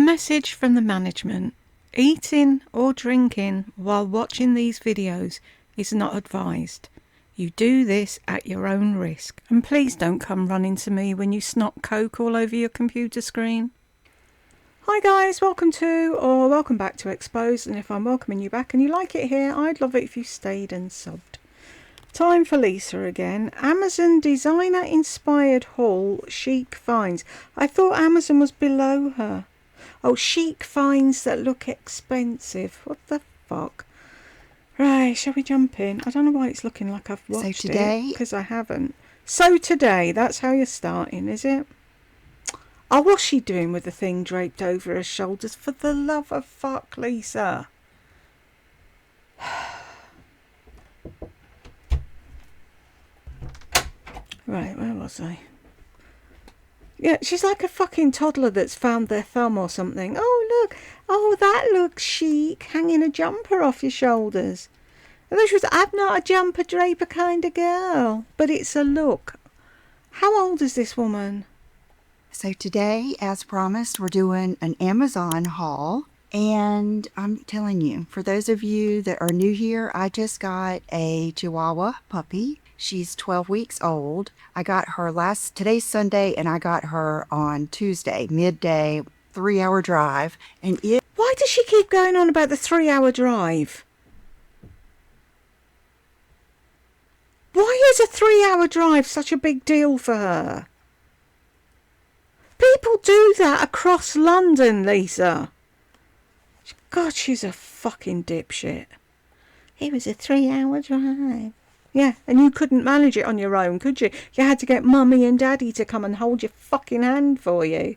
message from the management. Eating or drinking while watching these videos is not advised. You do this at your own risk. And please don't come running to me when you snot coke all over your computer screen. Hi guys, welcome back to Exposed, and if I'm welcoming you back and you like it here, I'd love it if you stayed and subbed. Time for Lisa again. Amazon designer inspired haul, Chic finds. I thought Amazon was below her. Oh, Chic finds that look expensive. What the fuck? Right, shall we jump in? I don't know why it's looking like I've watched it, because I haven't. So today, that's how you're starting, is it? Oh, what's she doing with the thing draped over her shoulders? For the love of fuck, Lisa. Right, where was I? Yeah, she's like a fucking toddler that's found their thumb or something. Oh, look. Oh, that looks chic. Hanging a jumper off your shoulders. And then she was, I'm not a jumper draper kind of girl. But it's a look. How old is this woman? So today, as promised, we're doing an Amazon haul. And I'm telling you, for those of you that are new here, I just got a Chihuahua puppy. She's 12 weeks old. I got her today's Sunday, and I got her on Tuesday, midday, 3-hour drive. And why does she keep going on about the 3-hour drive? Why is a 3-hour drive such a big deal for her? People do that across London, Lisa. God, she's a fucking dipshit. It was a 3-hour drive. Yeah, and you couldn't manage it on your own, could you? You had to get mummy and daddy to come and hold your fucking hand for you.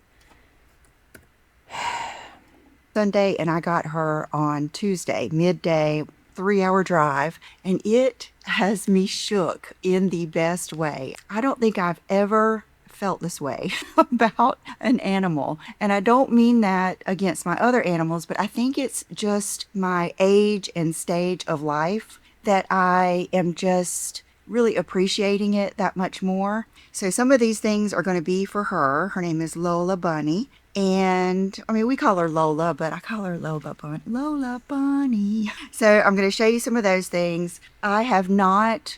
Sunday, and I got her on Tuesday, midday, 3-hour drive, and it has me shook in the best way. I don't think I've ever felt this way about an animal, and I don't mean that against my other animals, but I think it's just my age and stage of life that I am just really appreciating it that much more. So some of these things are going to be for her. Her name is Lola Bunny. And I mean, we call her Lola, but I call her Lola Bunny. Lola Bunny. So I'm going to show you some of those things. I have not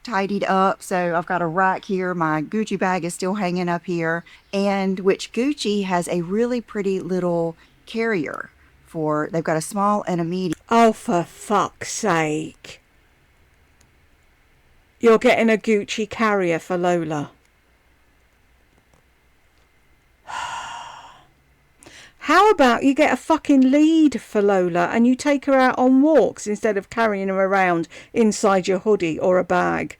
tidied up. So I've got a rack here. My Gucci bag is still hanging up here. And which Gucci has a really pretty little carrier for, they've got a small and a medium. Oh, for fuck's sake. You're getting a Gucci carrier for Lola. How about you get a fucking lead for Lola and you take her out on walks instead of carrying her around inside your hoodie or a bag?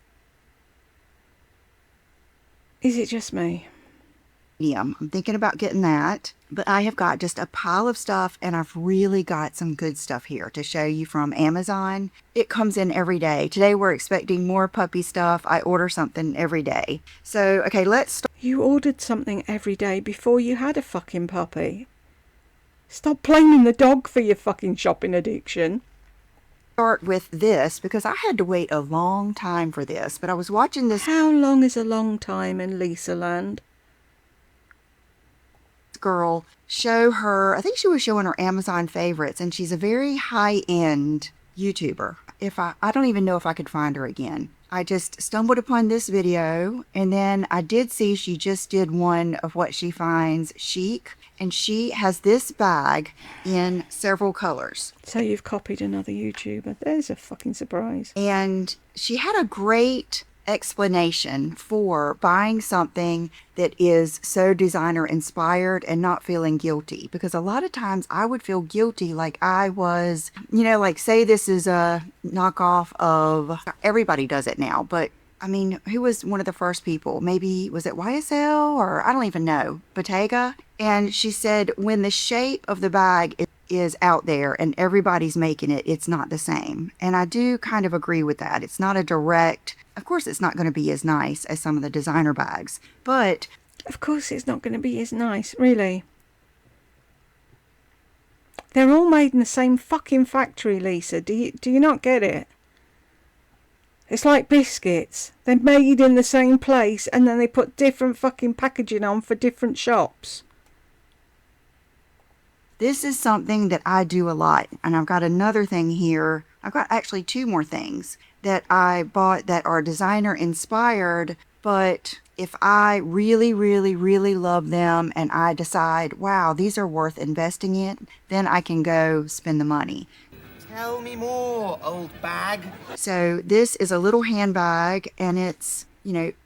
Is it just me? I'm thinking about getting that, but I have got just a pile of stuff, and I've really got some good stuff here to show you from Amazon. It comes in every day. Today we're expecting more puppy stuff. I order something every day. So, okay, let's start. You ordered something every day before you had a fucking puppy. Stop blaming the dog for your fucking shopping addiction. Start with this because I had to wait a long time for this, but I was watching this. How long is a long time in Lisa land? Girl show her, I think she was showing her Amazon favorites, and she's a very high-end YouTuber. I don't even know if I could find her again. I just stumbled upon this video, and then I did see she just did one of what she finds chic, and she has this bag in several colors. So you've copied another YouTuber. There's a fucking surprise. And she had a great explanation for buying something that is so designer inspired and not feeling guilty, because a lot of times I would feel guilty like I was, say this is a knockoff of, everybody does it now, but I mean, who was one of the first people? Maybe was it YSL, or I don't even know, Bottega? And she said when the shape of the bag is out there and everybody's making it, it's not the same. And I do kind of agree with that. It's not a direct, of course it's not going to be as nice as some of the designer bags, but of course it's not going to be as nice, really. They're all made in the same fucking factory, Lisa. Do you not get it? It's like biscuits. They're made in the same place and then they put different fucking packaging on for different shops. This is something that I do a lot. And I've got another thing here. I've got actually two more things that I bought that are designer inspired. But if I really, really, really love them and I decide, wow, these are worth investing in, then I can go spend the money. Tell me more, old bag. So this is a little handbag and it's,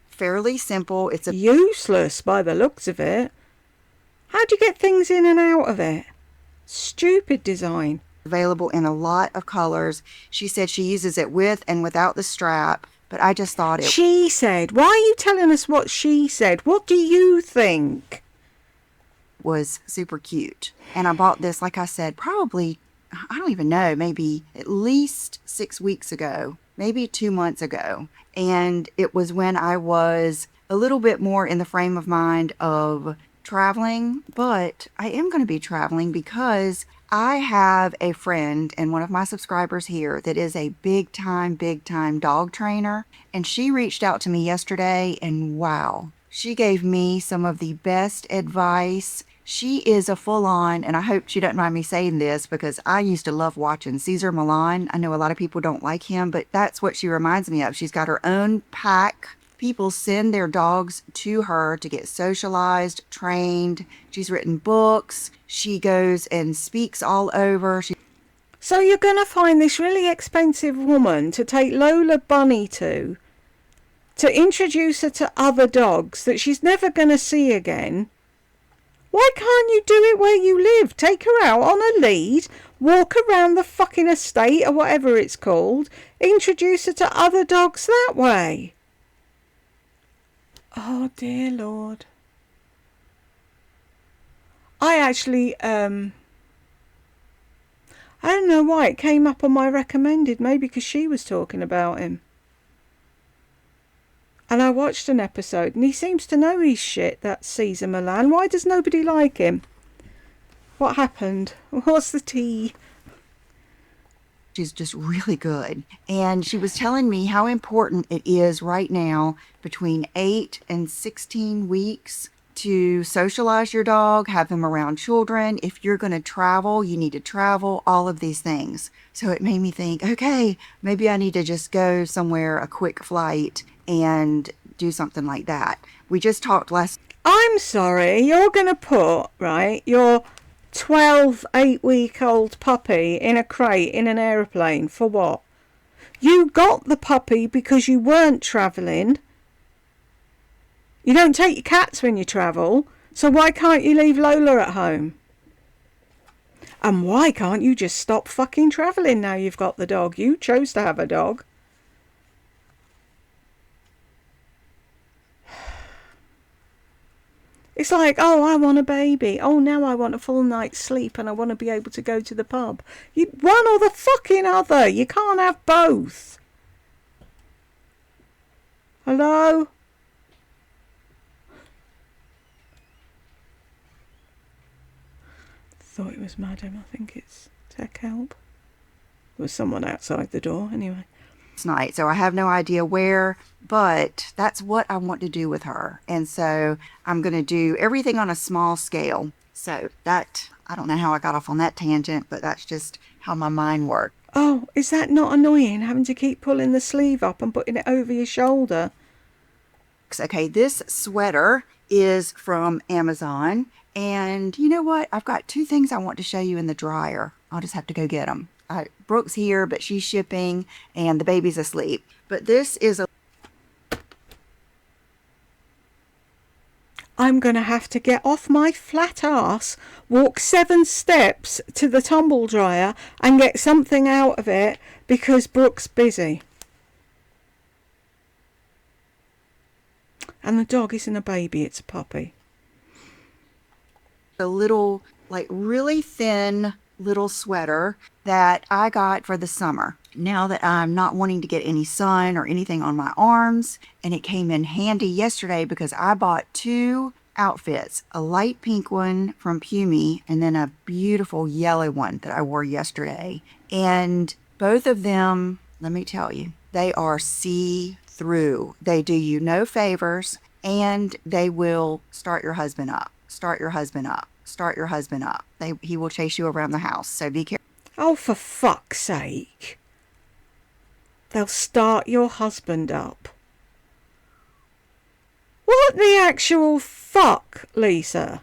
fairly simple. It's useless by the looks of it. How'd you get things in and out of it? Stupid design. Available in a lot of colors. She said she uses it with and without the strap, but I just thought it... She said. Why are you telling us what she said? What do you think? Was super cute. And I bought this, like I said, probably, I don't even know, maybe at least 6 weeks ago, maybe 2 months ago. And it was when I was a little bit more in the frame of mind of traveling, but I am going to be traveling because I have a friend and one of my subscribers here that is a big time dog trainer. And she reached out to me yesterday and wow, she gave me some of the best advice. She is a full-on, and I hope she doesn't mind me saying this because I used to love watching Cesar Millan. I know a lot of people don't like him, but that's what she reminds me of. She's got her own pack. People send their dogs to her to get socialized, trained. She's written books. She goes and speaks all over. So you're going to find this really expensive woman to take Lola Bunny to introduce her to other dogs that she's never going to see again. Why can't you do it where you live? Take her out on a lead, walk around the fucking estate or whatever it's called, introduce her to other dogs that way. Oh dear Lord. I actually, I don't know why it came up on my recommended, maybe because she was talking about him. And I watched an episode and he seems to know his shit, that Cesar Millan. Why does nobody like him? What happened? What's the tea? She's just really good. And she was telling me how important it is right now between 8 and 16 weeks to socialize your dog, have them around children. If you're going to travel, you need to travel, all of these things. So it made me think, okay, maybe I need to just go somewhere, a quick flight, and do something like that. We just talked last... I'm sorry, you're going to put, right, your 8-week-old puppy in a crate in an aeroplane for what? You got the puppy because you weren't travelling. You don't take your cats when you travel, so why can't you leave Lola at home? And why can't you just stop fucking travelling now you've got the dog? You chose to have a dog. It's like, oh, I want a baby. Oh, now I want a full night's sleep and I want to be able to go to the pub. You one or the fucking other. You can't have both. Hello? Thought it was Madam. I think it's Tech Help. There was someone outside the door anyway. Night, so I have no idea where, but that's what I want to do with her. And so I'm going to do everything on a small scale. So that, I don't know how I got off on that tangent, but that's just how my mind works. Oh, is that not annoying, having to keep pulling the sleeve up and putting it over your shoulder? Okay, this sweater is from Amazon. And you know what? I've got two things I want to show you in the dryer. I'll just have to go get them. Brooke's here, but she's shipping and the baby's asleep. But this is a... I'm going to have to get off my flat ass, walk 7 steps to the tumble dryer and get something out of it because Brooke's busy. And the dog isn't a baby, it's a puppy. A little, like really thin little sweater that I got for the summer. Now that I'm not wanting to get any sun or anything on my arms, and it came in handy yesterday because I bought 2 outfits, a light pink one from Pumi and then a beautiful yellow one that I wore yesterday. And both of them, let me tell you, they are see-through. They do you no favors and they will start your husband up. start your husband up. He will chase you around the house, so be careful. Oh, for fuck's sake. They'll start your husband up. What the actual fuck, Lisa?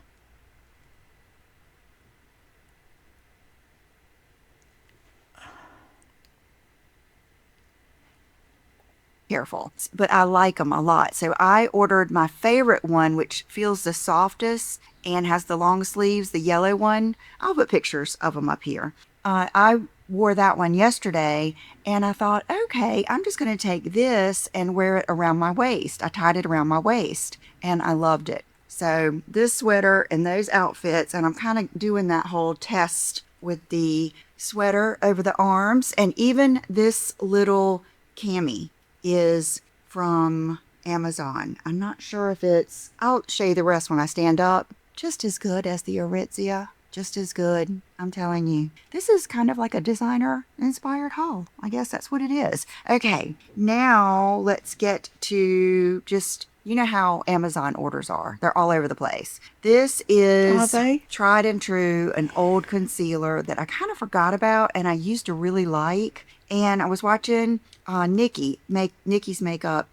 Careful, but I like them a lot. So I ordered my favorite one, which feels the softest and has the long sleeves, the yellow one. I'll put pictures of them up here. I wore that one yesterday, and I thought, okay, I'm just going to take this and wear it around my waist. I tied it around my waist, and I loved it. So this sweater and those outfits, and I'm kind of doing that whole test with the sweater over the arms, and even this little cami is from Amazon. I'm not sure if I'll show you the rest when I stand up. Just as good as the Aritzia. Just as good. I'm telling you. This is kind of like a designer inspired haul. I guess that's what it is. Okay, now let's get to just, you know how Amazon orders are. They're all over the place. This is tried and true, an old concealer that I kind of forgot about and I used to really like. And I was watching Nikki make Nikki's makeup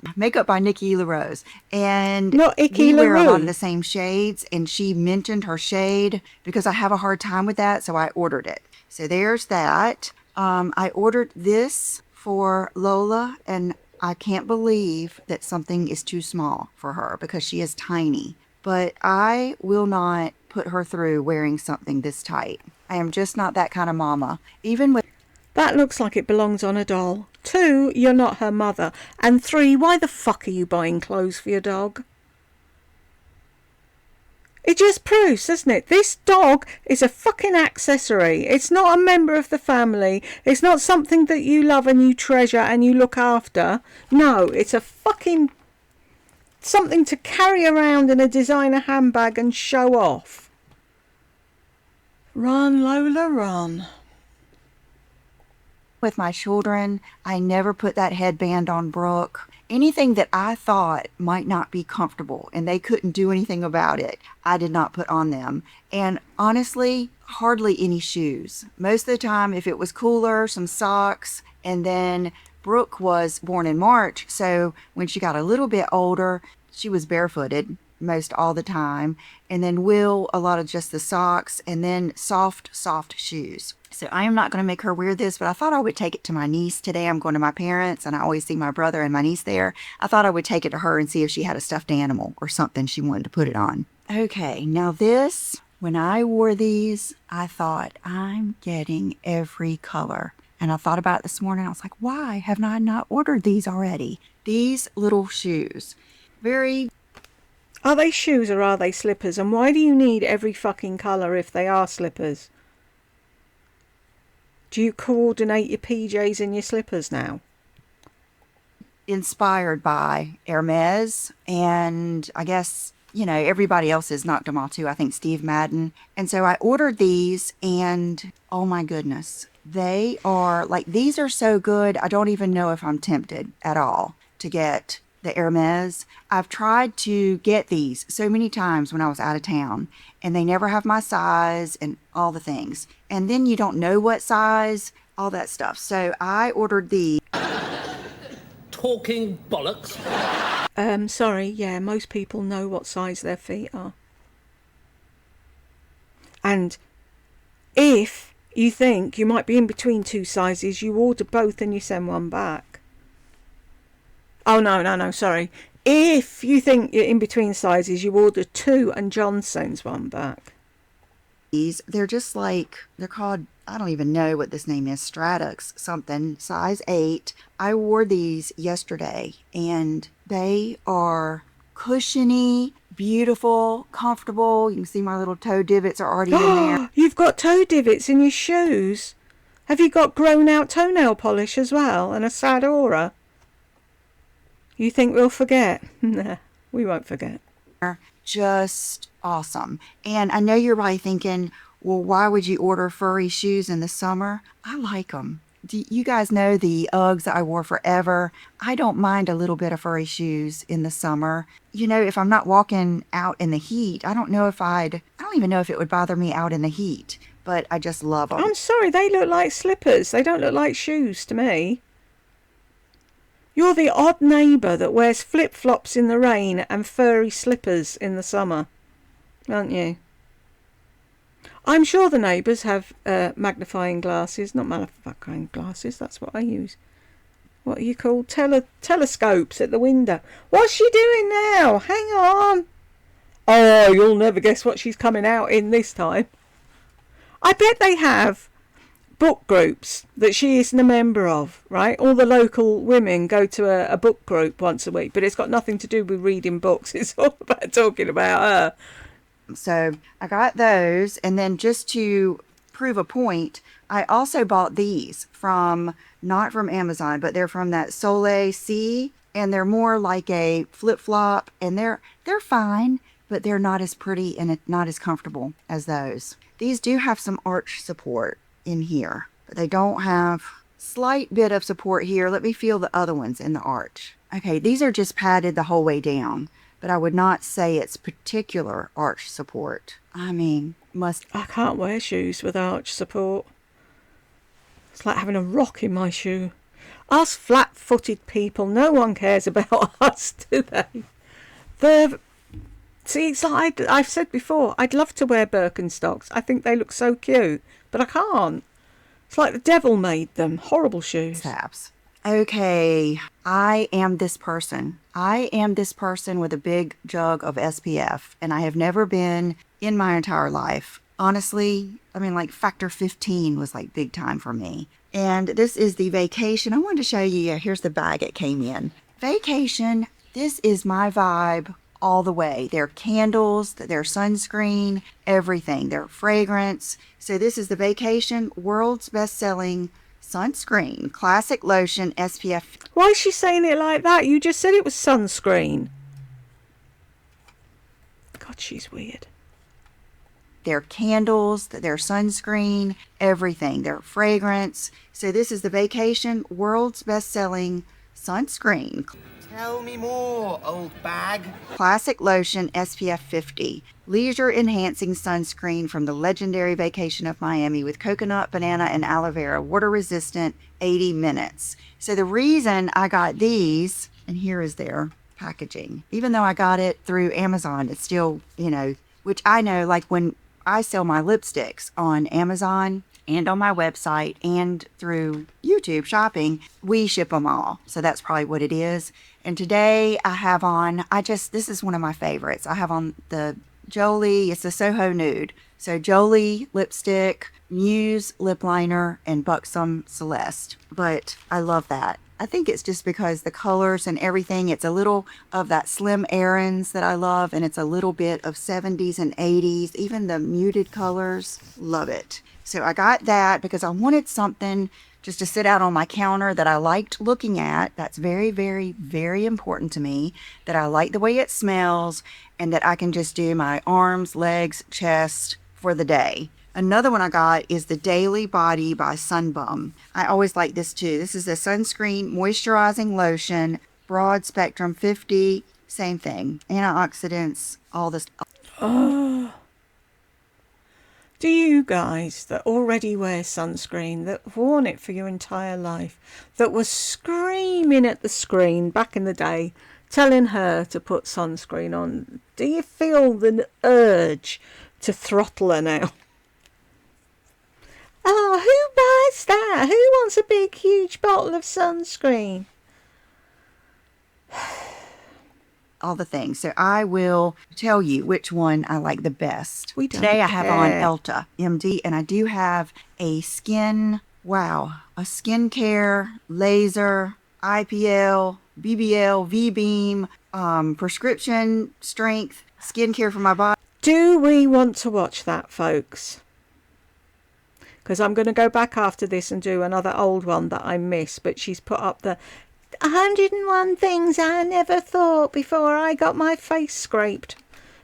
by Nikki LaRose, and we wear a lot of the same shades, and she mentioned her shade because I have a hard time with that, so I ordered it. So there's that. I ordered this for Lola, and I can't believe that something is too small for her because she is tiny, but I will not put her through wearing something this tight. I am just not that kind of mama. Even with that looks like it belongs on a doll. 2, you're not her mother. And 3, why the fuck are you buying clothes for your dog? It just proves, doesn't it? This dog is a fucking accessory. It's not a member of the family. It's not something that you love and you treasure and you look after. No, it's a fucking something to carry around in a designer handbag and show off. Run, Lola, run. With my children, I never put that headband on Brooke. Anything that I thought might not be comfortable and they couldn't do anything about it, I did not put on them. And honestly, hardly any shoes. Most of the time, if it was cooler, some socks, and then Brooke was born in March, so when she got a little bit older, she was barefooted most all the time. And then Will, a lot of just the socks, and then soft shoes. So I am not going to make her wear this, but I thought I would take it to my niece today. I'm going to my parents, and I always see my brother and my niece there. I thought I would take it to her and see if she had a stuffed animal or something she wanted to put it on. Okay, now this, when I wore these, I thought, I'm getting every color. And I thought about it this morning. I was like, why have I not ordered these already? These little shoes. Are they shoes or are they slippers? And why do you need every fucking colour if they are slippers? Do you coordinate your PJs and your slippers now? Inspired by Hermes, and I guess, you know, everybody else has knocked them all too. I think Steve Madden. And so I ordered these, and oh my goodness, they are like, these are so good. I don't even know if I'm tempted at all to get the Hermes. I've tried to get these so many times when I was out of town, and they never have my size and all the things. And then you don't know what size, all that stuff. So I ordered these. Talking bollocks. Sorry, yeah, most people know what size their feet are. And if you think you might be in between 2 sizes, you order both and you send one back. Oh, no, sorry. If you think you're in between sizes, you order 2 and John sends one back. They're just like, they're called, I don't even know what this name is, Stratux something, size 8. I wore these yesterday, and they are cushiony, beautiful, comfortable. You can see my little toe divots are already in there. You've got toe divots in your shoes. Have you got grown out toenail polish as well and a sad aura? You think we'll forget? Nah, we won't forget. Just awesome. And I know you're probably thinking, well, why would you order furry shoes in the summer? I like them. You guys know the Uggs that I wore forever. I don't mind a little bit of furry shoes in the summer. You know, if I'm not walking out in the heat, I don't even know if it would bother me out in the heat, but I just love them. I'm sorry, they look like slippers. They don't look like shoes to me. You're the odd neighbour that wears flip-flops in the rain and furry slippers in the summer, aren't you? I'm sure the neighbours have magnifying glasses, not magnifying glasses, that's what I use. What are you called? Telescopes at the window. What's she doing now? Hang on. Oh, you'll never guess what she's coming out in this time. I bet they have book groups that she isn't a member of, right? All the local women go to a book group once a week, but it's got nothing to do with reading books. It's all about talking about her. So I got those, and then just to prove a point, I also bought these not from Amazon, but they're from that Soleil Sea, and they're more like a flip-flop, and they're fine, but they're not as pretty and not as comfortable as those. These do have some arch support in here, but they don't have slight bit of support here. Let me feel the other ones in the arch. Okay, these are just padded the whole way down, but I would not say it's particular arch support. I mean, I can't wear shoes with arch support. It's like having a rock in my shoe. Us flat-footed people, no one cares about us, do they? See, it's like I've said before, I'd love to wear Birkenstocks. I think they look so cute, but I can't. It's like the devil made them. Horrible shoes. Tabs. Okay, I am this person. I am this person with a big jug of SPF, and I have never been in my entire life. Honestly, I mean, like factor 15 was like big time for me. And this is the Vacation. I wanted to show you, here's the bag it came in. Vacation, this is my vibe all the way. Their candles, their sunscreen, everything, their fragrance. So this is the Vacation world's best-selling sunscreen, classic lotion, SPF. Why is she saying it like that? You just said it was sunscreen. God, she's weird. Their candles, their sunscreen, everything, their fragrance. So this is the Vacation world's best-selling sunscreen. Tell me more, old bag. Classic lotion, SPF 50. Leisure enhancing sunscreen from the legendary Vacation of Miami with coconut, banana, and aloe vera. Water resistant, 80 minutes. So the reason I got these, and here is their packaging. Even though I got it through Amazon, it's still, which I know, like when I sell my lipsticks on Amazon and on my website and through YouTube shopping, we ship them all. So that's probably what it is. And today I have on, this is one of my favorites. I have on the Jolie, it's a Soho Nude. So Jolie lipstick, Muse lip liner, and Buxom Celeste. But I love that. I think it's just because the colors and everything, it's a little of that Slim Aarons that I love, and it's a little bit of 70s and 80s, even the muted colors, love it. So I got that because I wanted something just to sit out on my counter that I liked looking at. That's very, very, very important to me, that I like the way it smells, and that I can just do my arms, legs, chest for the day. Another one I got is the Daily Body by Sunbum. I always like this too. This is a sunscreen moisturizing lotion, broad spectrum 50, same thing. Antioxidants, all this. Oh. Do you guys that already wear sunscreen, that have worn it for your entire life, that was screaming at the screen back in the day, telling her to put sunscreen on, do you feel the urge to throttle her now? Oh, who buys that? Who wants a big, huge bottle of sunscreen? All the things. So I will tell you which one I like the best. Today I have on Elta MD, and I do have a skincare laser, IPL, BBL, V-beam, prescription strength skincare for my body. Do we want to watch that, folks? Because I'm going to go back after this and do another old one that I missed, but she's put up the 101 things I never thought before I got my face scraped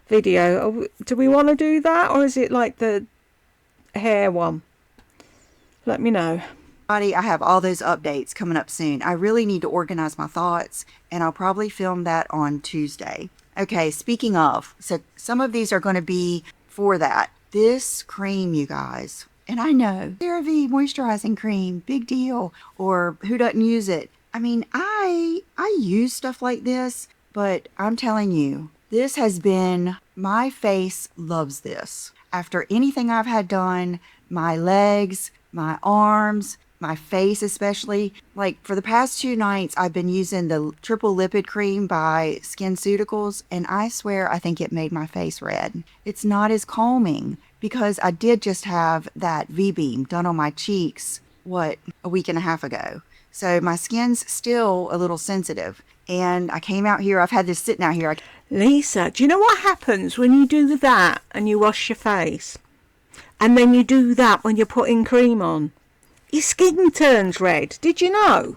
video. Do we want to do that, or is it like the hair one? Let me know. I have all those updates coming up soon. I really need to organize my thoughts, and I'll probably film that on Tuesday. Okay, speaking of, so some of these are going to be for that. This cream, you guys, and I know, CeraVe moisturizing cream, big deal, or who doesn't use it? I mean, I use stuff like this, but I'm telling you, this has been, my face loves this. After anything I've had done, my legs, my arms, my face especially, like for the past 2 nights, I've been using the triple lipid cream by SkinCeuticals, and I swear I think it made my face red. It's not as calming because I did just have that V-beam done on my cheeks, a week and a half ago. So my skin's still a little sensitive. And I came out here, I've had this sitting out here. Lisa, do you know what happens when you do that and you wash your face? And then you do that when you're putting cream on? Your skin turns red. Did you know?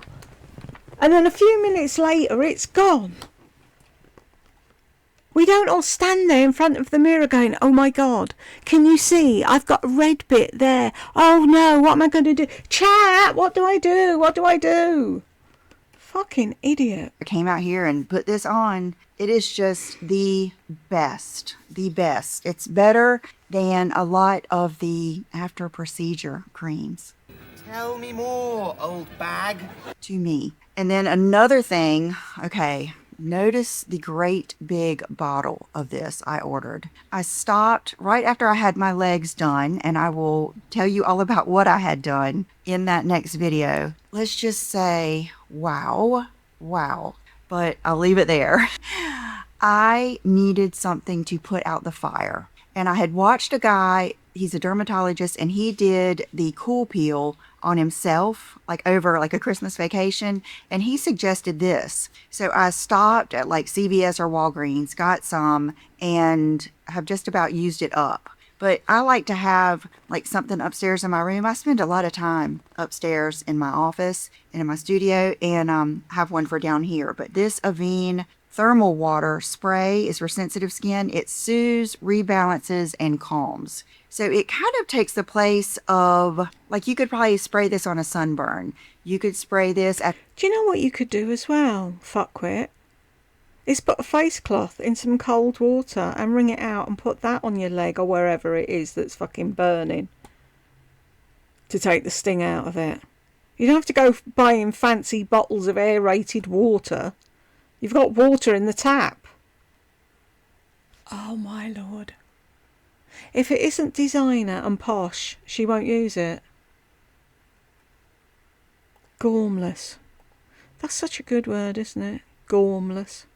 And then a few minutes later, it's gone. We don't all stand there in front of the mirror going, oh my God, can you see? I've got a red bit there. Oh no, what am I going to do? Chat, what do I do? What do I do? Fucking idiot. I came out here and put this on. It is just the best. The best. It's better than a lot of the after procedure creams. Tell me more, old bag. To me. And then another thing, okay, notice the great big bottle of this I ordered. I stopped right after I had my legs done, and I will tell you all about what I had done in that next video. Let's just say, wow. But I'll leave it there. I needed something to put out the fire. And I had watched a guy, he's a dermatologist, and he did the cool peel on himself, like over like a Christmas vacation, and he suggested this. So I stopped at like CVS or Walgreens, got some, and have just about used it up. But I like to have like something upstairs in my room. I spend a lot of time upstairs in my office and in my studio, and have one for down here. But this Avene thermal water spray is for sensitive skin. It soothes, rebalances, and calms. So it kind of takes the place of, like, you could probably spray this on a sunburn. You could spray this at... Do you know what you could do as well, fuckwit? Is put a face cloth in some cold water and wring it out and put that on your leg or wherever it is that's fucking burning to take the sting out of it. You don't have to go buying fancy bottles of aerated water. You've got water in the tap. Oh my lord. If it isn't designer and posh, she won't use it. Gormless. That's such a good word, isn't it? Gormless.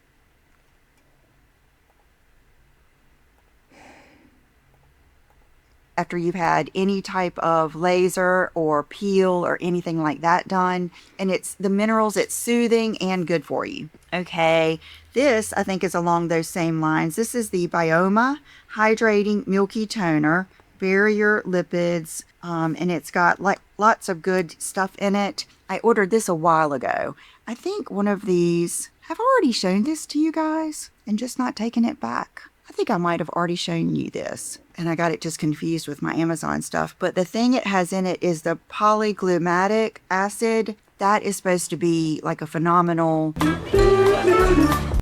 After you've had any type of laser or peel or anything like that done, and it's the minerals, it's soothing and good for you. Okay, this I think is along those same lines. This is the Bioma Hydrating Milky Toner, Barrier Lipids, and it's got like lots of good stuff in it. I ordered this a while ago. I think one of these, have I already shown this to you guys and just not taken it back? I think I might have already shown you this, and I got it just confused with my Amazon stuff. But the thing it has in it is the polyglumatic acid. That is supposed to be like a phenomenal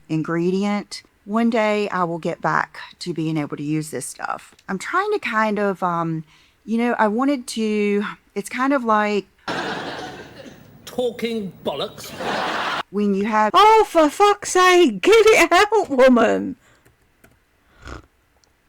ingredient. One day I will get back to being able to use this stuff. I'm trying to kind of, I wanted to, it's kind of like... Talking bollocks. When you have... Oh, for fuck's sake, get it out, woman!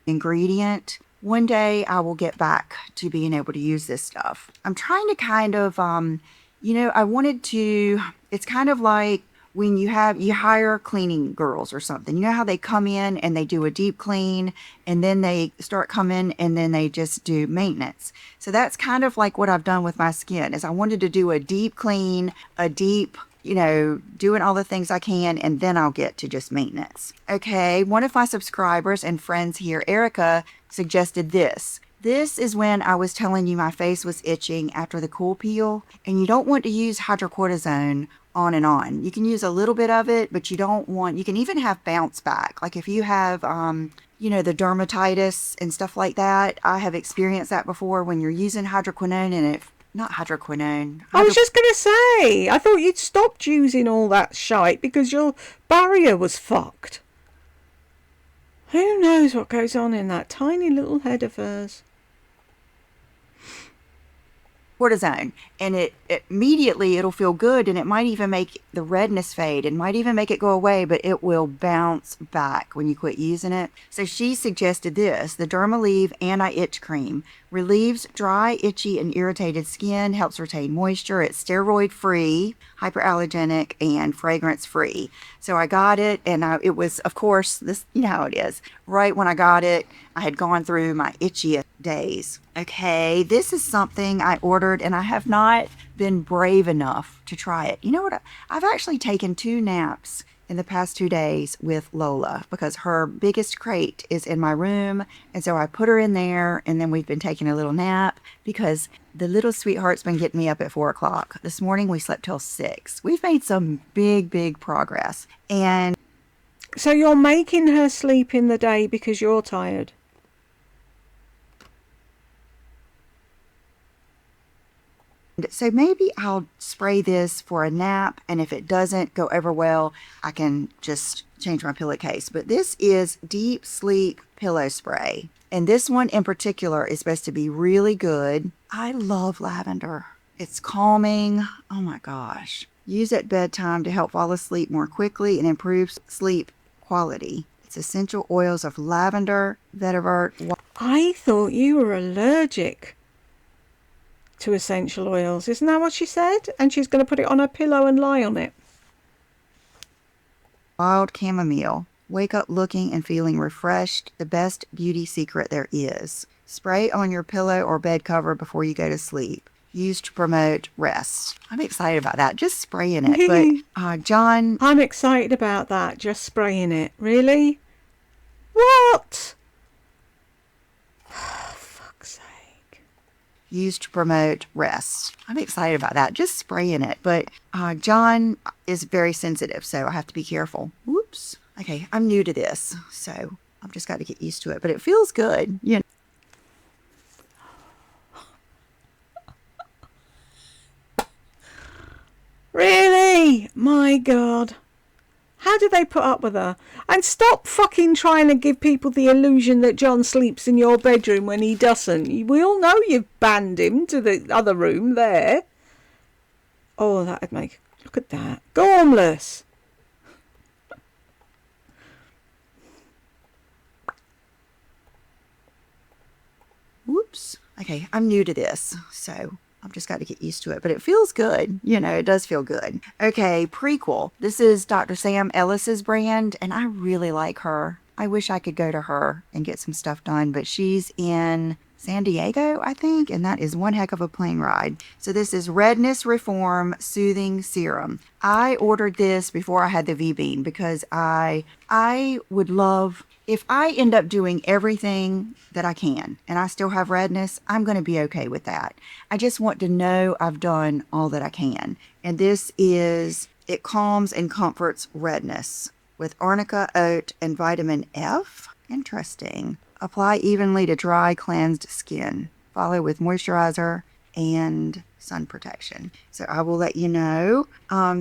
Ingredient. One day I will get back to being able to use this stuff. I'm trying to kind of, I wanted to, it's kind of like when you hire cleaning girls or something. You know how they come in and they do a deep clean and then they start coming and then they just do maintenance. So that's kind of like what I've done with my skin, is I wanted to do a deep clean, a deep, doing all the things I can, and then I'll get to just maintenance. Okay, one of my subscribers and friends here, Erica, suggested this. This is when I was telling you my face was itching after the cool peel, and you don't want to use hydrocortisone on and on. You can use a little bit of it, but you can even have bounce back. Like if you have, the dermatitis and stuff like that, I have experienced that before when you're using hydroquinone and it not hydroquinone. I was just going to say, I thought you'd stopped using all that shite because your barrier was fucked. Who knows what goes on in that tiny little head of hers? Cortisone, and it immediately it'll feel good, and it might even make the redness fade and might even make it go away, but it will bounce back when you quit using it. So she suggested this: the Dermalieve anti-itch cream relieves dry, itchy, and irritated skin, helps retain moisture. It's steroid free, hyperallergenic, and fragrance free. So I got it, and it was, of course, this, you know how it is. Right when I got it, I had gone through my itchiest days. Okay, this is something I ordered, and I have not been brave enough to try it. You know what? I've actually taken 2 naps in the past 2 days with Lola because her biggest crate is in my room. And so I put her in there, and then we've been taking a little nap because the little sweetheart's been getting me up at 4 o'clock. This morning we slept till 6. We've made some big progress. And so you're making her sleep in the day because you're tired? so maybe I'll spray this for a nap, and if it doesn't go over well, I can just change my pillowcase. But this is Deep Sleep Pillow Spray, and this one in particular is supposed to be really good. I love lavender. It's calming. Oh my gosh. Use at bedtime to help fall asleep more quickly and improve sleep quality. It's essential oils of lavender, vetiver. I thought you were allergic to essential oils. Isn't that what she said? And she's going to put it on her pillow and lie on it. Wild chamomile. Wake up looking and feeling refreshed. The best beauty secret there is. Spray on your pillow or bed cover before you go to sleep. Used to promote rest. I'm excited about that. Just spraying it. But John... I'm excited about that. Just spraying it. Really? What? Fuck's sake. Used to promote rest. I'm excited about that. Just spraying it. But John is very sensitive, so I have to be careful. Whoops. Okay, I'm new to this, so I've just got to get used to it. But it feels good, you know. Really? My God. How do they put up with her? And stop fucking trying to give people the illusion that John sleeps in your bedroom when he doesn't. We all know you've banned him to the other room there. Oh, that'd make... Look at that. Gormless. Whoops. Okay, I'm new to this, so I've just got to get used to it. But it feels good. You know, it does feel good. Okay, Prequel. This is Dr. Sam Ellis's brand, and I really like her. I wish I could go to her and get some stuff done, but she's in San Diego, I think, and that is one heck of a plane ride. So this is Redness Reform Soothing Serum. I ordered this before I had the V-Bean because I would love... If I end up doing everything that I can and I still have redness, I'm going to be okay with that. I just want to know I've done all that I can. And this is, it calms and comforts redness with arnica, oat, and vitamin F. Interesting. Apply evenly to dry, cleansed skin. Follow with moisturizer and sun protection. So I will let you know.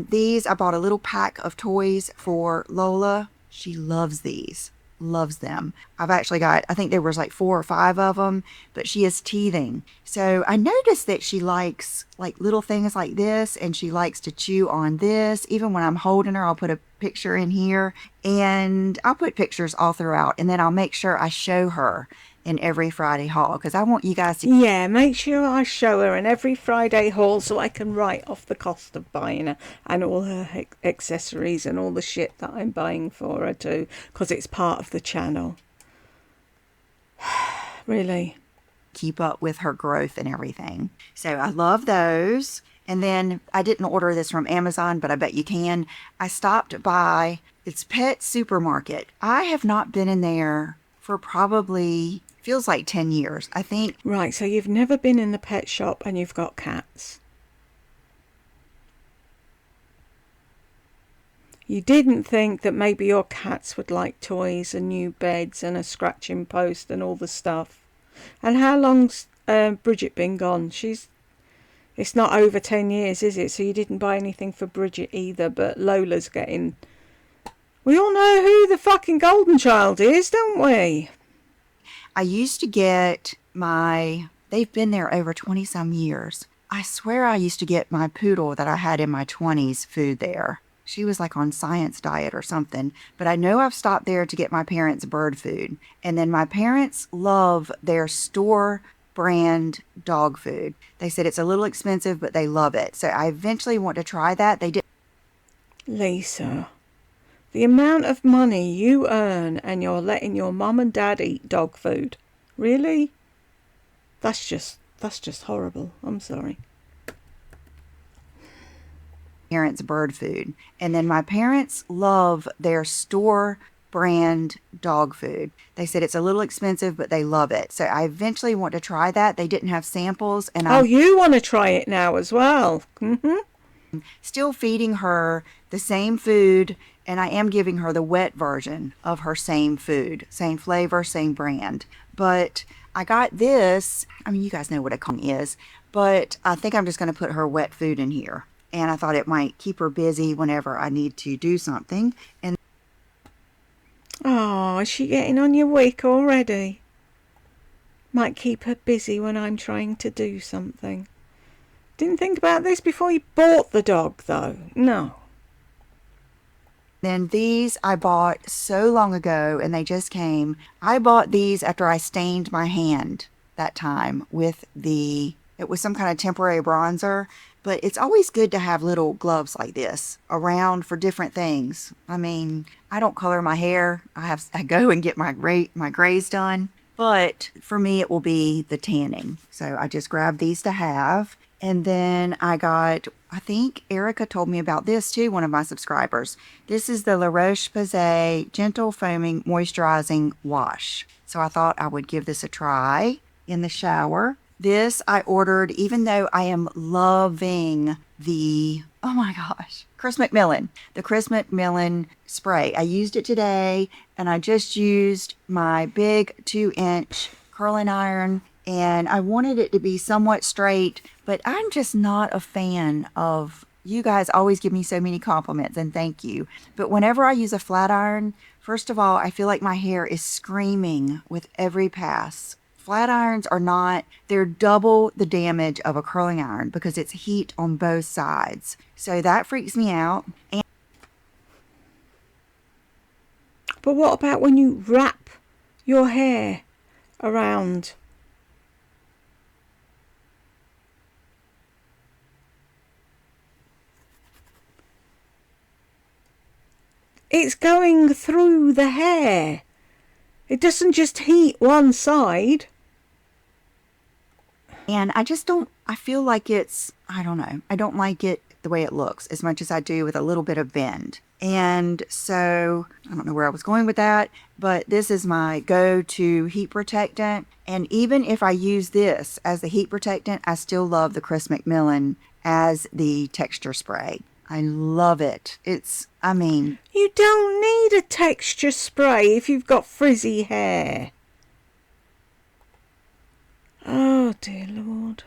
These, I bought a little pack of toys for Lola. She loves these. Loves them. I've actually got, I think there was like 4 or 5 of them, but she is teething. So I noticed that she likes like little things like this, and she likes to chew on this. Even when I'm holding her, I'll put a picture in here, and I'll put pictures all throughout, and then I'll make sure I show her in every Friday haul because I want you guys to... Yeah, make sure I show her in every Friday haul so I can write off the cost of buying her and all her accessories and all the shit that I'm buying for her too, because it's part of the channel. Really. Keep up with her growth and everything. So I love those. And then I didn't order this from Amazon, but I bet you can. I stopped by, it's Pet Supermarket. I have not been in there for probably... feels like 10 years, I think. Right, so you've never been in the pet shop and you've got cats. You didn't think that maybe your cats would like toys and new beds and a scratching post and all the stuff. And how long's Bridget been gone? She's It's not over 10 years, is it? So you didn't buy anything for Bridget either, but Lola's getting... We all know who the fucking golden child is, don't we? I used to get my... They've been there over 20 some years. I swear I used to get my poodle that I had in my 20s food there. She was like on science diet or something. But I know I've stopped there to get my parents' bird food. And then my parents love their store brand dog food. They said it's a little expensive, but they love it. So I eventually want to try that. They did. Lisa, the amount of money you earn and you're letting your mum and dad eat dog food. Really? That's just horrible. I'm sorry. Parents' bird food. And then my parents love their store brand dog food. They said it's a little expensive, but they love it. So I eventually want to try that. They didn't have samples. And Oh, you want to try it now as well? Still feeding her the same food, and I am giving her the wet version of her same food, same flavor, same brand. But I got this, I mean, you guys know what a Kong is, but I think I'm just going to put her wet food in here. And I thought it might keep her busy whenever I need to do something. And oh, is she getting on your wick already? Might keep her busy when I'm trying to do something. Didn't think about this before you bought the dog, though. No. then these I bought so long ago, and they just came. I bought these after I stained my hand that time with it was some kind of temporary bronzer. But it's always good to have little gloves like this around for different things. I mean, I don't color my hair. I go and get my grays done. But for me, it will be the tanning. So I just grabbed these to have. And then I think Erica told me about this too, one of my subscribers. This is the La Roche-Posay Gentle Foaming Moisturizing Wash. So I thought I would give this a try in the shower. This I ordered, even though I am loving the, oh my gosh, Chris McMillan. The Chris McMillan spray. I used it today, and I just used my big 2-inch curling iron, and I wanted it to be somewhat straight, but I'm just not a fan of, you guys always give me so many compliments, and thank you. But whenever I use a flat iron, first of all, I feel like my hair is screaming with every pass. Flat irons are not, they're double the damage of a curling iron because it's heat on both sides. So that freaks me out. But what about when you wrap your hair around? It's going through the hair. It doesn't just heat one side. And I just don't, I feel like it's, I don't know. I don't like it the way it looks as much as I do with a little bit of bend. And so I don't know where I was going with that, but this is my go-to heat protectant. And even if I use this as the heat protectant, I still love the Chris McMillan as the texture spray. I love it. You don't need a texture spray if you've got frizzy hair. Oh, dear Lord.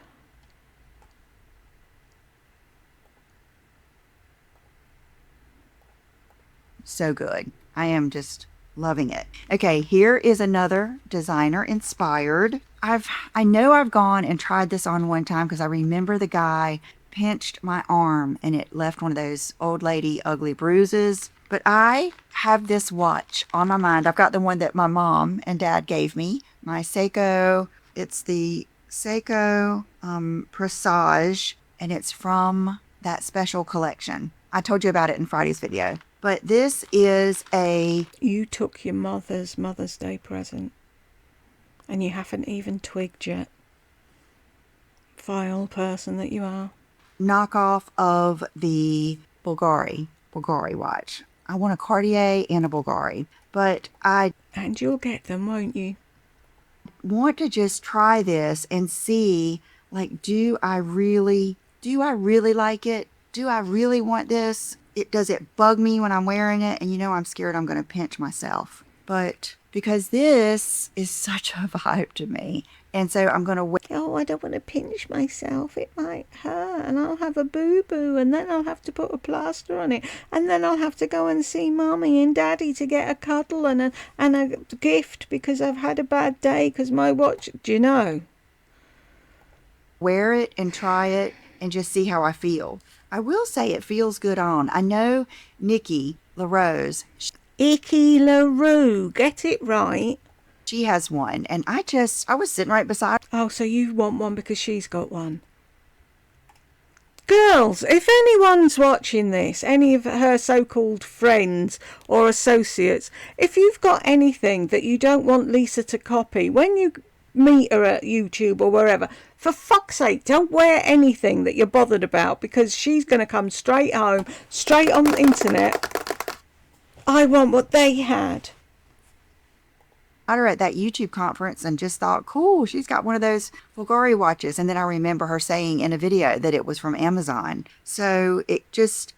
So good. I am just loving it. Okay, here is another designer inspired. I know I've gone and tried this on one time because I remember the guy pinched my arm and it left one of those old lady ugly bruises. But I have this watch on my mind. I've got the one that my mom and dad gave me. My Seiko. It's the Seiko Presage, and it's from that special collection. I told you about it in Friday's video. But this is You took your Mother's Day present, and you haven't even twigged yet. Vile person that you are. knockoff of the Bulgari watch. I want a Cartier and a Bulgari, but And you'll get them, won't you? want to just try this and see, like, do I really like it? Do I really want this? Does it bug me when I'm wearing it? And I'm scared I'm going to pinch myself. but because this is such a vibe to me. And so I'm going to wait. Oh, I don't want to pinch myself. It might hurt, and I'll have a boo-boo, and then I'll have to put a plaster on it, and then I'll have to go and see Mummy and Daddy to get a cuddle and a gift because I've had a bad day because my watch, do you know? Wear it and try it and just see how I feel. I will say it feels good on. I know Nikki LaRose. Icky LaRue, get it right. She has one, and I was sitting right beside her. Oh, so you want one because she's got one. Girls, if anyone's watching this, any of her so-called friends or associates, if you've got anything that you don't want Lisa to copy, when you meet her at YouTube or wherever, for fuck's sake, don't wear anything that you're bothered about, because she's going to come straight home, straight on the internet. I want what they had. Her at that YouTube conference and just thought, cool, she's got one of those Bulgari watches. And then I remember her saying in a video that it was from Amazon. So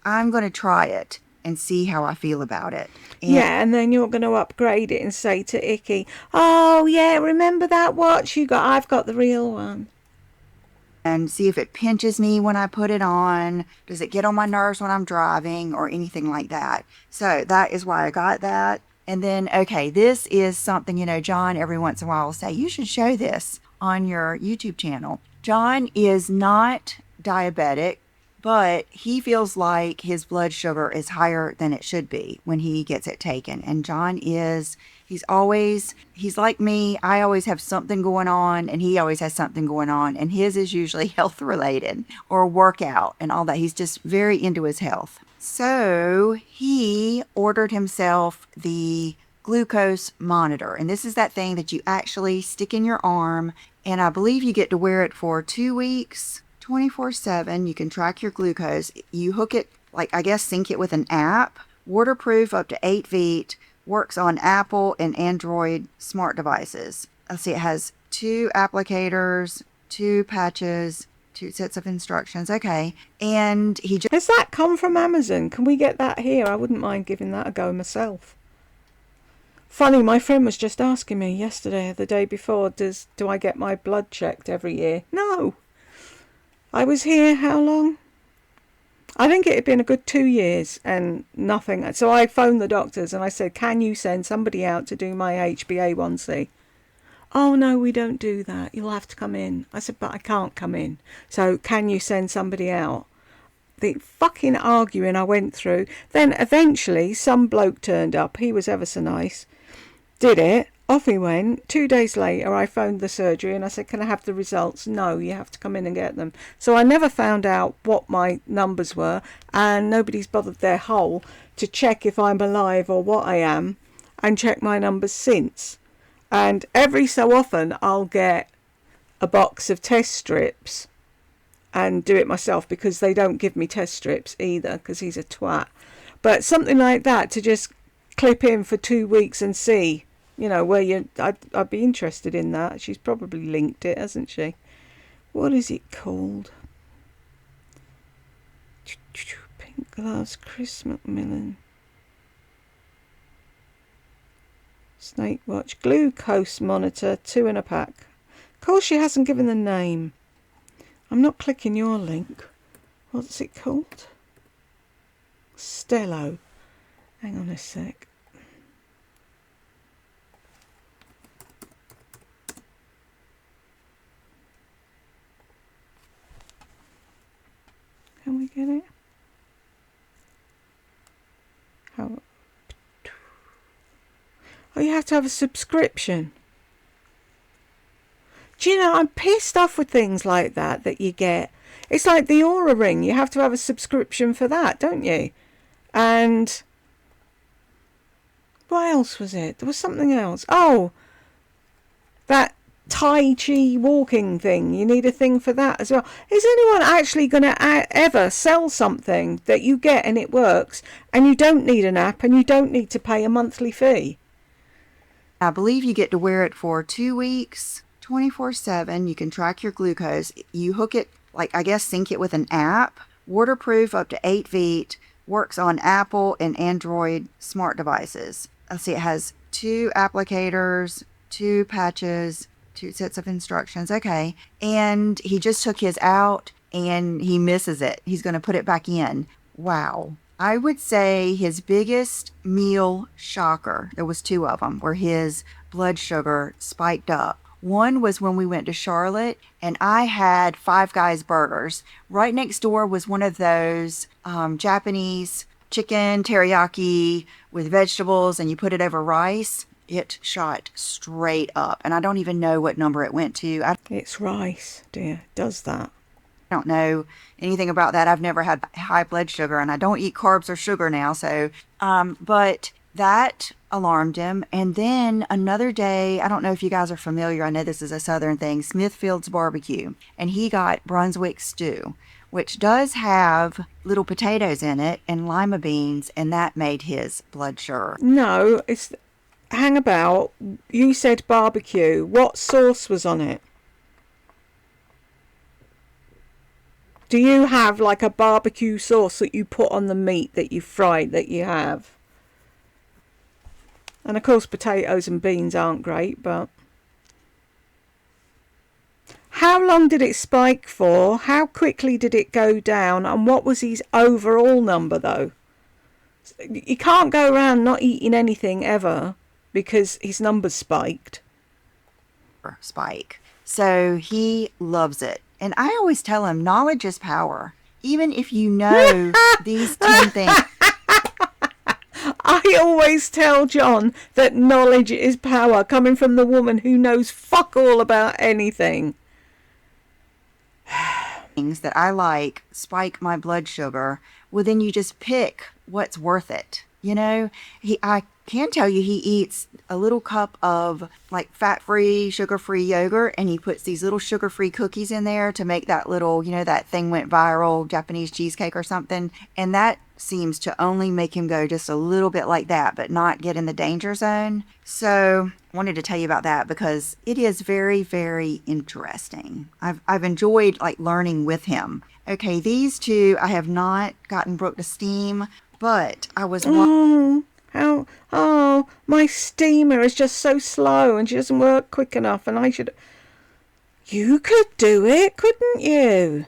I'm going to try it and see how I feel about it. And then you're going to upgrade it and say to Icky, oh yeah, remember that watch you got? I've got the real one. And see if it pinches me when I put it on. Does it get on my nerves when I'm driving or anything like that? So that is why I got that. And then, okay, this is something, John every once in a while will say, you should show this on your YouTube channel. John is not diabetic, but he feels like his blood sugar is higher than it should be when he gets it taken. And John he's like me. I always have something going on, and he always has something going on. And his is usually health related or workout and all that. He's just very into his health. So he ordered himself the glucose monitor. And this is that thing that you actually stick in your arm. And I believe you get to wear it for 2 weeks, 24/7. You can track your glucose. You hook it, sync it with an app. Waterproof up to 8 feet. Works on Apple and Android smart devices. Let's see, it has 2 applicators, 2 patches, 2 sets of instructions. Okay. And Has that come from Amazon? Can we get that here? I wouldn't mind giving that a go myself. Funny, my friend was just asking me yesterday or the day before, do I get my blood checked every year? No. I was here how long? I think it had been a good 2 years and nothing. So I phoned the doctors and I said, can you send somebody out to do my HbA1c? Oh, no, we don't do that. You'll have to come in. I said, but I can't come in. So can you send somebody out? The fucking arguing I went through. Then eventually some bloke turned up. He was ever so nice. Did it. Off he went. 2 days later, I phoned the surgery and I said, can I have the results? No, you have to come in and get them. So I never found out what my numbers were, and nobody's bothered their hole to check if I'm alive or what I am and check my numbers since. And every so often I'll get a box of test strips and do it myself, because they don't give me test strips either because he's a twat. But something like that to just clip in for 2 weeks and see, where I'd be interested in that. She's probably linked it, hasn't she? What is it called? Pink gloves, Chris McMillan. Snake watch, glucose monitor, 2 in a pack. Of course she hasn't given the name. I'm not clicking your link. What's it called? Stello. Hang on a sec. Can we get it? How? Oh, you have to have a subscription. Do you know, I'm pissed off with things like that you get. It's like the Aura Ring. You have to have a subscription for that, don't you? And what else was it? There was something else. Oh, that Tai Chi walking thing. You need a thing for that as well. Is anyone actually going to ever sell something that you get and it works, and you don't need an app and you don't need to pay a monthly fee? I believe you get to wear it for 2 weeks, 24/7. You can track your glucose. You hook it, sync it with an app. Waterproof up to 8 feet. Works on Apple and Android smart devices. let's see, it has 2 applicators, 2 patches, 2 sets of instructions. Okay. And he just took his out and he misses it. He's going to put it back in. Wow. I would say his biggest meal shocker, there was 2 of them, where his blood sugar spiked up. One was when we went to Charlotte and I had Five Guys burgers. Right next door was one of those Japanese chicken teriyaki with vegetables, and you put it over rice. It shot straight up, and I don't even know what number it went to. It's rice, dear. It does that. I don't know anything about that. I've never had high blood sugar, and I don't eat carbs or sugar now. So, but that alarmed him. And then another day, I don't know if you guys are familiar. I know this is a Southern thing, Smithfield's Barbecue, and he got Brunswick stew, which does have little potatoes in it and lima beans, and that made his blood sugar. No, it's... Hang about. You said barbecue. What sauce was on it? Do you have like a barbecue sauce that you put on the meat that you fried that you have? And of course potatoes and beans aren't great, but... How long did it spike for? How quickly did it go down? And what was his overall number though? You can't go around not eating anything ever because his numbers spiked. Spike. So he loves it. And I always tell him, knowledge is power. Even if you know these 10 things. I always tell John that knowledge is power, coming from the woman who knows fuck all about anything. Things that I like spike my blood sugar. Well, then you just pick what's worth it. You know, I can tell you he eats a little cup of like fat-free, sugar-free yogurt, and he puts these little sugar-free cookies in there to make that little, you know, that thing went viral, Japanese cheesecake or something. And that seems to only make him go just a little bit like that, but not get in the danger zone. So I wanted to tell you about that because it is very, very interesting. I've enjoyed like learning with him. Okay, these 2, I have not gotten Brooke to steam, but I was... my steamer is just so slow and she doesn't work quick enough, and I should... You could do it, couldn't you?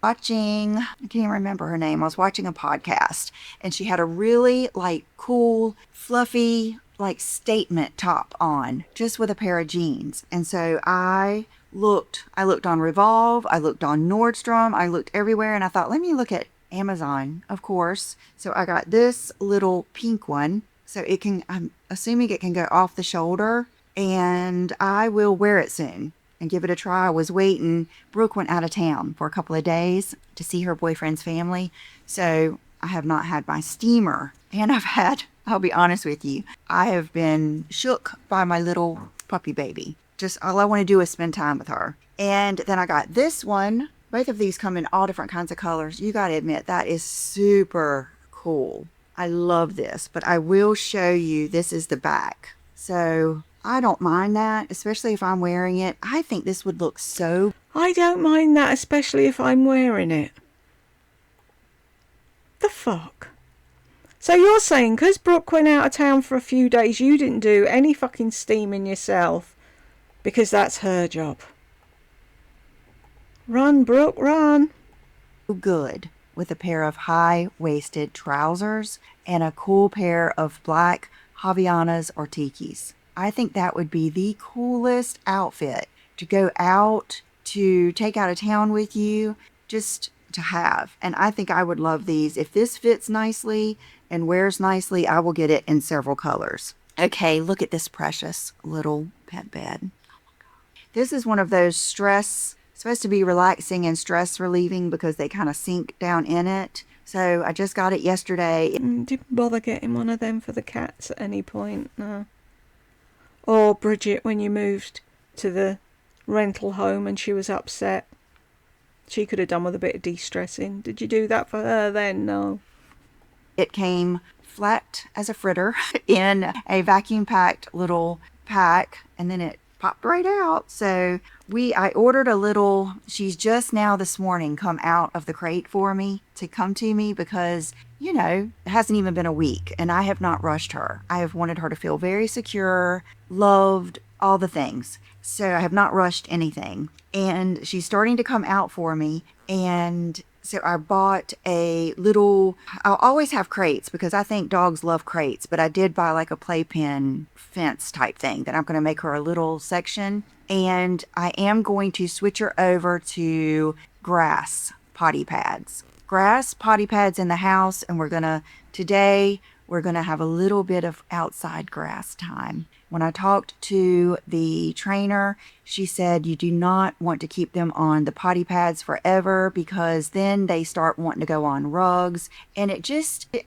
Watching, I can't even remember her name. I was watching a podcast and she had a really like cool, fluffy, like statement top on just with a pair of jeans. And so I looked on Revolve, I looked on Nordstrom, I looked everywhere, and I thought, let me look at Amazon, of course. So I got this little pink one. So it can, I'm assuming it can go off the shoulder, and I will wear it soon and give it a try. I was waiting. Brooke went out of town for a couple of days to see her boyfriend's family. So I have not had my steamer, and I'll be honest with you, I have been shook by my little puppy baby. Just all I want to do is spend time with her. And then I got this one. Both of these come in all different kinds of colors. You got to admit, that is super cool. I love this, but I will show you, this is the back. So I don't mind that, especially if I'm wearing it. I think this would look so... I don't mind that, especially if I'm wearing it. The fuck? So you're saying, because Brooke went out of town for a few days, you didn't do any fucking steaming yourself, because that's her job. Run, Brooke, run. Good with a pair of high-waisted trousers and a cool pair of black Havaianas or Tikis. I think that would be the coolest outfit to go out, to take out of town with you, just to have. And I think I would love these. If this fits nicely and wears nicely, I will get it in several colors. Okay, look at this precious little pet bed. This is one of those supposed to be relaxing and stress relieving because they kind of sink down in it. So I just got it yesterday. Didn't bother getting one of them for the cats at any point, no. Or Bridget, when you moved to the rental home and she was upset. She could have done with a bit of de-stressing. Did you do that for her then? No. It came flat as a fritter in a vacuum packed little pack, and then it popped right out. So I ordered a little, she's just now this morning come out of the crate for me to come to me because, you know, it hasn't even been a week and I have not rushed her. I have wanted her to feel very secure, loved, all the things. So I have not rushed anything. And she's starting to come out for me. And so I bought a little, I'll always have crates because I think dogs love crates, but I did buy like a playpen fence type thing that I'm going to make her a little section. And I am going to switch her over to grass potty pads. Grass potty pads in the house, and today we're going to have a little bit of outside grass time. When I talked to the trainer, she said you do not want to keep them on the potty pads forever because then they start wanting to go on rugs. And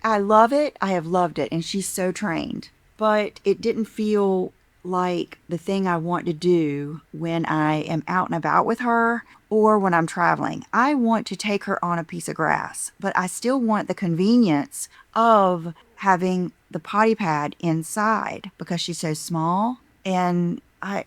I love it. I have loved it. And she's so trained. But it didn't feel like the thing I want to do when I am out and about with her or when I'm traveling. I want to take her on a piece of grass, but I still want the convenience of having the potty pad inside because she's so small. And I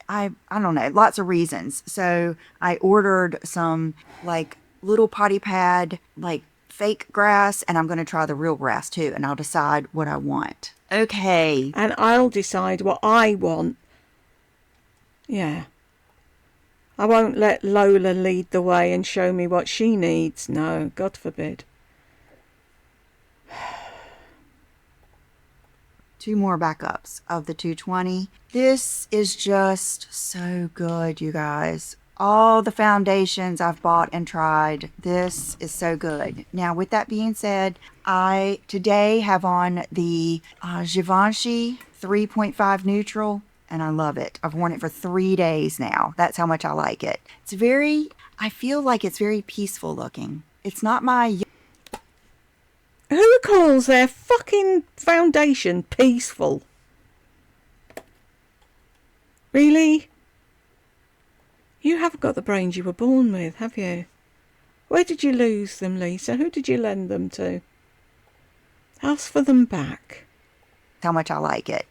don't know, lots of reasons. So I ordered some like little potty pad, like fake grass, and I'm going to try the real grass too. And I'll decide what I want. Okay. And I'll decide what I want. Yeah. I won't let Lola lead the way and show me what she needs. No, God forbid. 2 more backups of the 220. This is just so good, you guys. All the foundations I've bought and tried, this is so good. Now, with that being said, I today have on the Givenchy 3.5 neutral, and I love it. I've worn it for 3 days now. That's how much I like it. I feel like it's very peaceful looking. It's not my... Who calls their fucking foundation peaceful? Really? You haven't got the brains you were born with, have you? Where did you lose them, Lisa? Who did you lend them to? Ask for them back. How much I like it.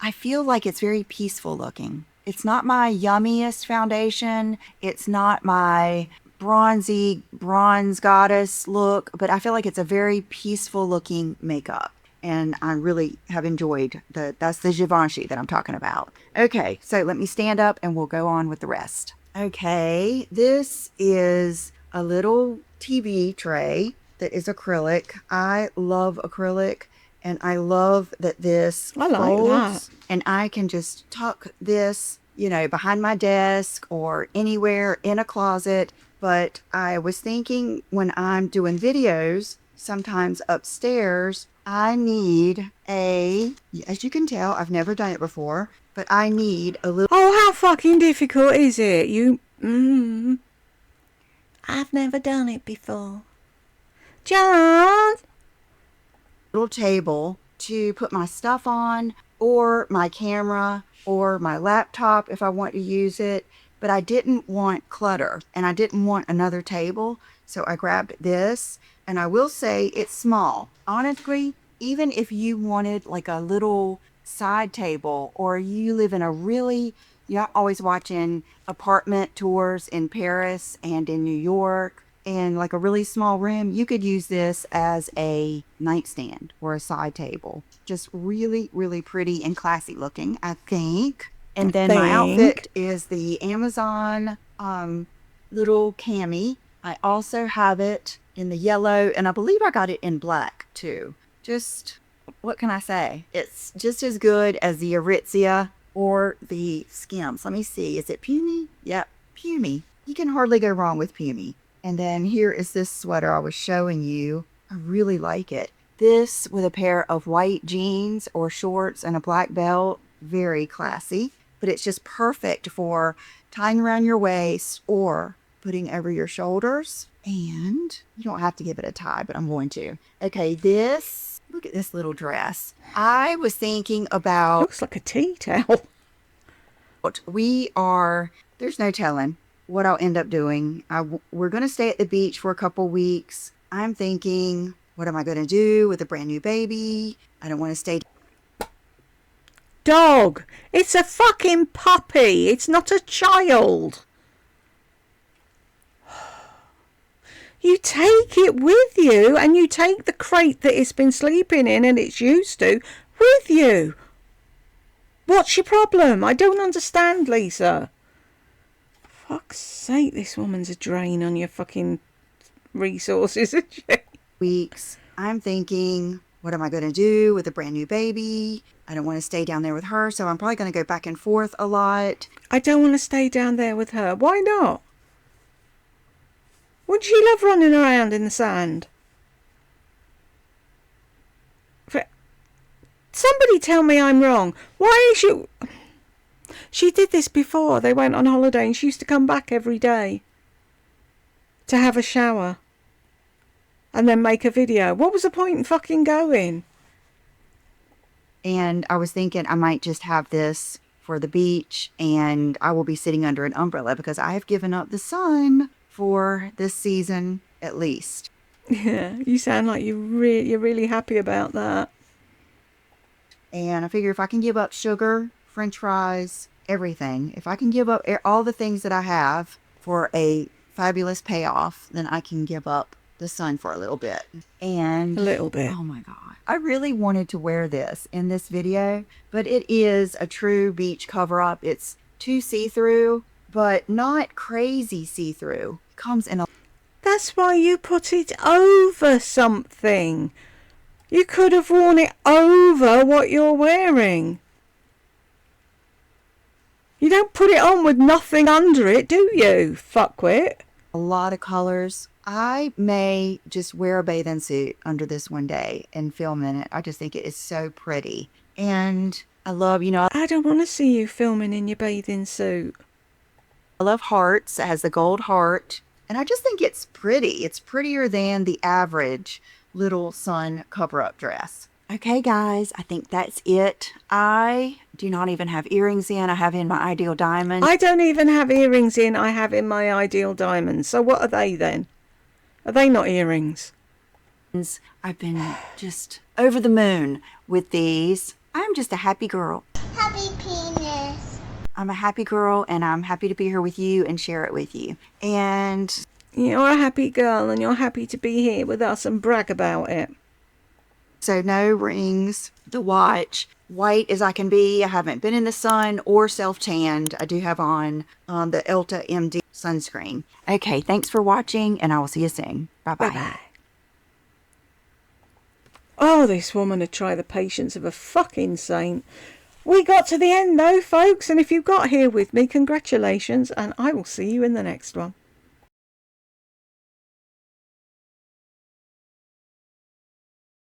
I feel like it's very peaceful looking. It's not my yummiest foundation. It's not my bronze goddess look, but I feel like it's a very peaceful looking makeup. And I really have enjoyed that's the Givenchy that I'm talking about. Okay, so let me stand up and we'll go on with the rest. Okay, this is a little TV tray that is acrylic. I love acrylic. And I love that this folds, and I can just tuck this, behind my desk or anywhere in a closet. But I was thinking when I'm doing videos, sometimes upstairs, I need as you can tell, I've never done it before, but I need a little... Oh, how fucking difficult is it? I've never done it before. John! Little table to put my stuff on, or my camera, or my laptop if I want to use it. But I didn't want clutter, and I didn't want another table, so I grabbed this. And I will say it's small. Honestly, even if you wanted like a little side table, or you live in you're always watching apartment tours in Paris and in New York, and like a really small room, you could use this as a nightstand or a side table. Just really, really pretty and classy looking, I think. And then my outfit is the Amazon little cami. I also have it in the yellow, and I believe I got it in black too. Just, what can I say? It's just as good as the Aritzia or the Skims. Let me see, is it Pumy? Yep, Pumy. You can hardly go wrong with Pumy. And then here is this sweater I was showing you. I really like it. This with a pair of white jeans or shorts and a black belt. Very classy. But it's just perfect for tying around your waist or putting over your shoulders. And you don't have to give it a tie, but I'm going to. Okay, look at this little dress. I was thinking about... Looks like a tea towel. There's no telling what I'll end up doing. We're going to stay at the beach for a couple weeks. I'm thinking, what am I going to do with a brand new baby? I don't want to stay. dog. It's a fucking puppy. It's not a child. You take it with you, and you take the crate that it's been sleeping in and it's used to with you. What's your problem? I don't understand, Lisa. Fuck's sake, this woman's a drain on your fucking resources, isn't she? Weeks. I'm thinking, what am I going to do with a brand new baby? I don't want to stay down there with her, so I'm probably going to go back and forth a lot. I don't want to stay down there with her. Why not? Wouldn't she love running around in the sand? Somebody tell me I'm wrong. Why is she... She did this before. They went on holiday and she used to come back every day to have a shower and then make a video. What was the point in fucking going? And I was thinking I might just have this for the beach, and I will be sitting under an umbrella because I have given up the sun for this season at least. Yeah, you sound like you're really happy about that. And I figure if I can give up sugar, French fries, everything, if I can give up all the things that I have for a fabulous payoff, then I can give up the sun for a little bit. And a little bit. Oh my God. I really wanted to wear this in this video, but it is a true beach cover-up. It's too see-through, but not crazy see-through. It comes in a... That's why you put it over something. You could have worn it over what you're wearing. You don't put it on with nothing under it, do you, fuckwit? A lot of colors. I may just wear a bathing suit under this one day and film in it. I just think it is so pretty. And I love, I don't want to see you filming in your bathing suit. I love hearts. It has the gold heart. And I just think it's pretty. It's prettier than the average little sun cover-up dress. Okay, guys, I think that's it. I do not even have earrings in. I have in my Ideal Diamond. I don't even have earrings in. I have in my Ideal Diamond. So what are they then? Are they not earrings? I've been just over the moon with these. I'm just a happy girl. Happy penis. I'm a happy girl, and I'm happy to be here with you and share it with you. And you're a happy girl, and you're happy to be here with us and brag about it. So no rings. The watch, white as I can be. I haven't been in the sun or self-tanned. I do have on the Elta MD sunscreen. Okay, thanks for watching, and I will see you soon. Bye-bye. Bye-bye. Oh, this woman would try the patience of a fucking saint. We got to the end though, folks, and if you got here with me, congratulations, and I will see you in the next one.